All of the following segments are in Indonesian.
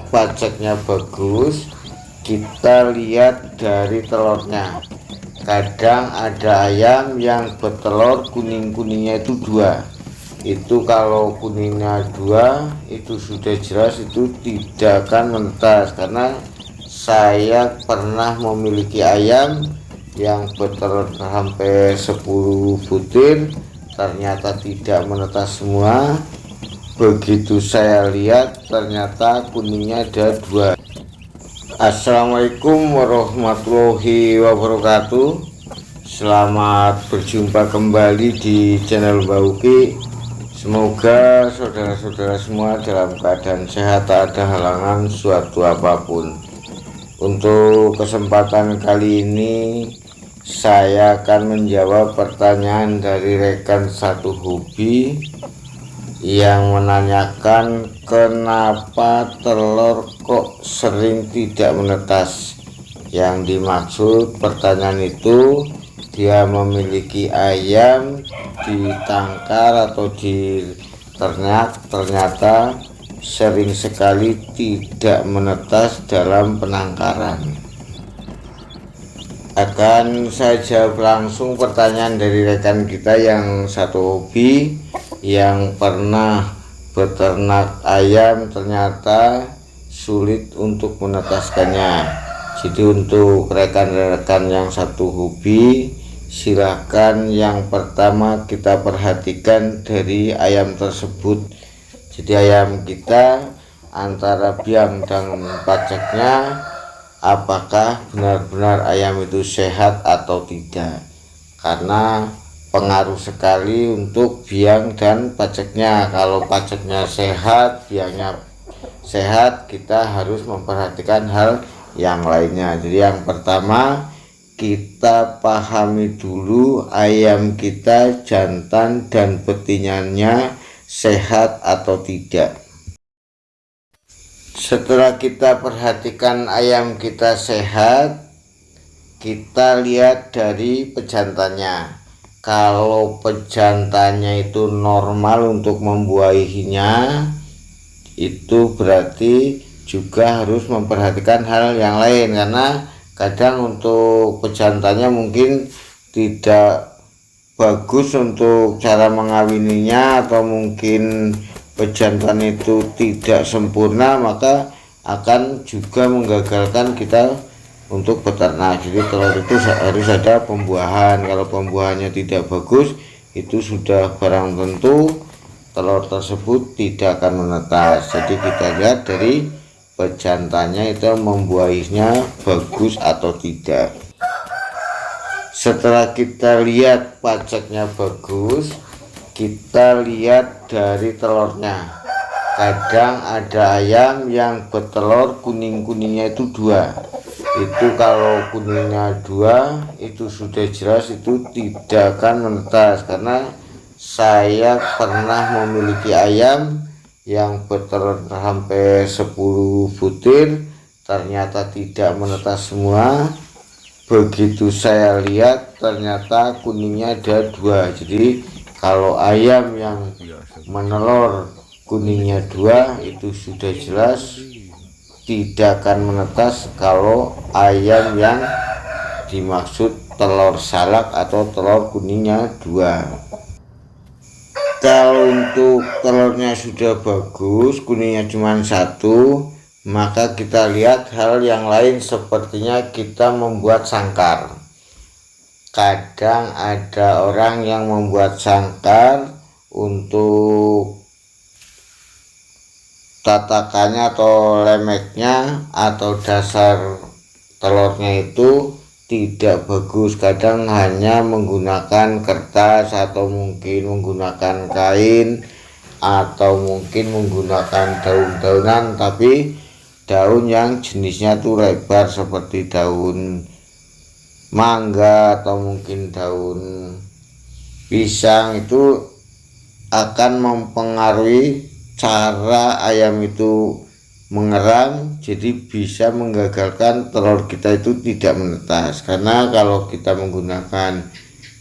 lihat paceknya bagus, kita lihat dari telurnya. Kadang ada ayam yang bertelur kuning-kuningnya itu dua. Itu kalau kuningnya dua itu sudah jelas itu tidak akan menetas, karena saya pernah memiliki ayam yang bertelur sampai 10 butir, ternyata tidak menetas semua. Begitu saya lihat ternyata kuningnya ada dua. Assalamualaikum warahmatullahi wabarakatuh. Selamat berjumpa kembali di channel Mbah Uki. Semoga saudara-saudara semua dalam keadaan sehat, tak ada halangan suatu apapun. Untuk kesempatan kali ini saya akan menjawab pertanyaan dari rekan satu hobi yang menanyakan kenapa telur kok sering tidak menetas. Yang dimaksud pertanyaan itu, dia memiliki ayam di tangkar atau di ternak, ternyata sering sekali tidak menetas dalam penangkaran. Akan saya jawab langsung pertanyaan dari rekan kita yang satu hobi yang pernah beternak ayam, ternyata sulit untuk menetaskannya. Jadi untuk rekan-rekan yang satu hobi, silahkan yang pertama kita perhatikan dari ayam tersebut. Jadi ayam kita antara biang dan paceknya, apakah benar-benar ayam itu sehat atau tidak, karena pengaruh sekali untuk biang dan paceknya. Kalau paceknya sehat, biangnya sehat, kita harus memperhatikan hal yang lainnya. Jadi yang pertama, kita pahami dulu ayam kita jantan dan betinanya sehat atau tidak. Setelah kita perhatikan ayam kita sehat, kita lihat dari pejantannya. Kalau pejantannya itu normal untuk membuahinya, itu berarti juga harus memperhatikan hal yang lain, karena kadang untuk pejantannya mungkin tidak bagus untuk cara mengawininya, atau mungkin pejantan itu tidak sempurna, maka akan juga menggagalkan kita untuk beternak. Jadi telur itu harus ada pembuahan. Kalau pembuahannya tidak bagus, itu sudah barang tentu telur tersebut tidak akan menetas. Jadi kita lihat dari pejantannya itu membuahinya bagus atau tidak. Setelah kita lihat paceknya bagus, kita lihat dari telurnya. Kadang ada ayam yang bertelur kuning-kuningnya itu dua. Itu kalau kuningnya dua itu sudah jelas itu tidak akan menetas, karena saya pernah memiliki ayam yang bertelur sampai 10 butir, ternyata tidak menetas semua. Begitu saya lihat ternyata kuningnya ada dua. Jadi kalau ayam yang menelur kuningnya dua itu sudah jelas tidak akan menetas. Kalau ayam yang dimaksud telur salak atau telur kuningnya dua. Kalau untuk telurnya sudah bagus, kuningnya cuma satu, maka kita lihat hal yang lain, sepertinya kita membuat sangkar. Kadang ada orang yang membuat sangkar untuk tatakannya atau lemeknya atau dasar telurnya itu tidak bagus. Kadang hanya menggunakan kertas atau mungkin menggunakan kain atau mungkin menggunakan daun-daunan, tapi daun yang jenisnya tuh lebar seperti daun mangga atau mungkin daun pisang. Itu akan mempengaruhi cara ayam itu mengerang, jadi bisa menggagalkan telur kita itu tidak menetas. Karena kalau kita menggunakan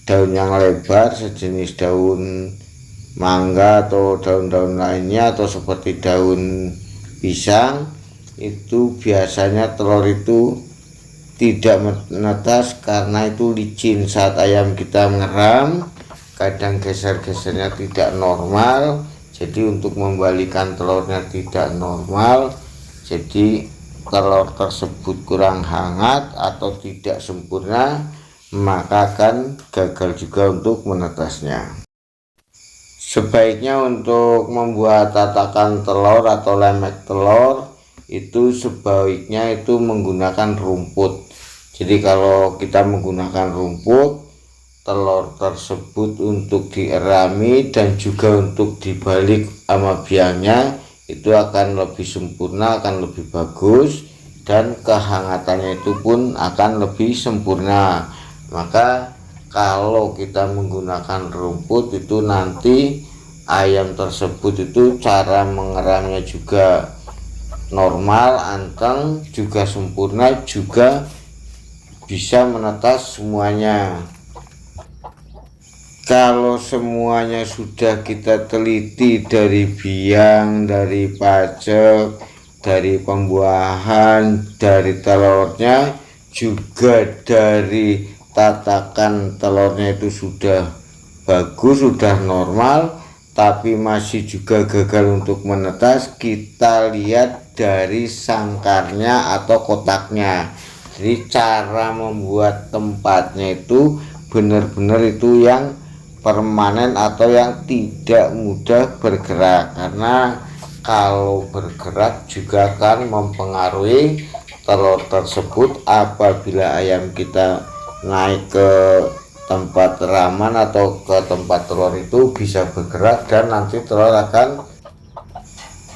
daun yang lebar sejenis daun mangga atau daun-daun lainnya atau seperti daun pisang, itu biasanya telur itu tidak menetas karena itu licin. Saat ayam kita ngeram, kadang geser-gesernya tidak normal, jadi untuk membalikan telurnya tidak normal, jadi telur tersebut kurang hangat atau tidak sempurna, maka akan gagal juga untuk menetasnya. Sebaiknya untuk membuat tatakan telur atau lemek telur itu sebaiknya itu menggunakan rumput. Jadi kalau kita menggunakan rumput, telur tersebut untuk dierami dan juga untuk dibalik sama biangnya itu akan lebih sempurna, akan lebih bagus, dan kehangatannya itu pun akan lebih sempurna. Maka kalau kita menggunakan rumput itu nanti ayam tersebut itu cara mengeramnya juga normal, anteng, juga sempurna, juga bisa menetas semuanya. Kalau semuanya sudah kita teliti dari biang, dari pajak, dari pembuahan, dari telurnya, juga dari tatakan telurnya itu sudah bagus, sudah normal, tapi masih juga gagal untuk menetas, kita lihat dari sangkarnya atau kotaknya. Jadi cara membuat tempatnya itu benar-benar itu yang permanen atau yang tidak mudah bergerak, karena kalau bergerak juga akan mempengaruhi telur tersebut. Apabila ayam kita naik ke tempat raman atau ke tempat telur itu bisa bergerak dan nanti telur akan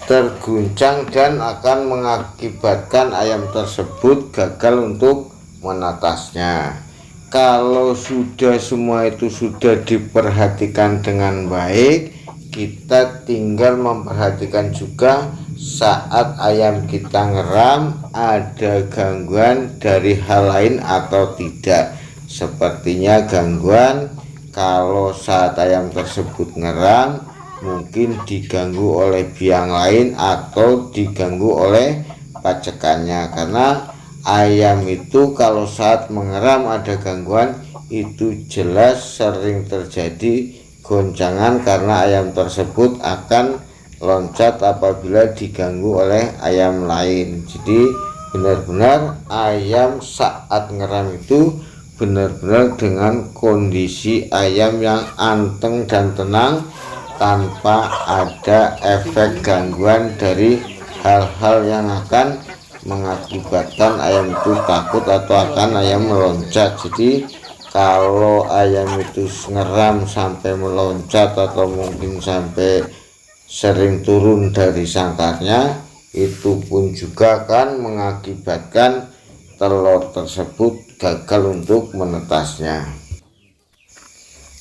terguncang dan akan mengakibatkan ayam tersebut gagal untuk menetasnya. Kalau sudah semua itu sudah diperhatikan dengan baik, kita tinggal memperhatikan juga saat ayam kita ngeram ada gangguan dari hal lain atau tidak. Sepertinya gangguan kalau saat ayam tersebut ngeram mungkin diganggu oleh biang lain atau diganggu oleh pacekannya, karena ayam itu kalau saat mengeram ada gangguan itu jelas sering terjadi goncangan, karena ayam tersebut akan loncat apabila diganggu oleh ayam lain. Jadi benar-benar ayam saat ngeram itu benar-benar dengan kondisi ayam yang anteng dan tenang, tanpa ada efek gangguan dari hal-hal yang akan mengakibatkan ayam itu takut atau akan ayam meloncat. Jadi kalau ayam itu ngeram sampai meloncat atau mungkin sampai sering turun dari sangkarnya, itu pun juga akan mengakibatkan telur tersebut gagal untuk menetasnya.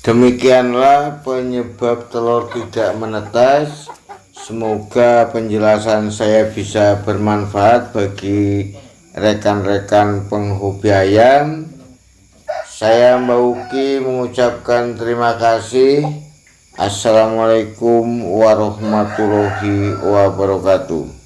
Demikianlah penyebab telur tidak menetas. Semoga penjelasan saya bisa bermanfaat bagi rekan-rekan penghobi ayam. Saya Mbak Uki mengucapkan terima kasih. Assalamualaikum warahmatullahi wabarakatuh.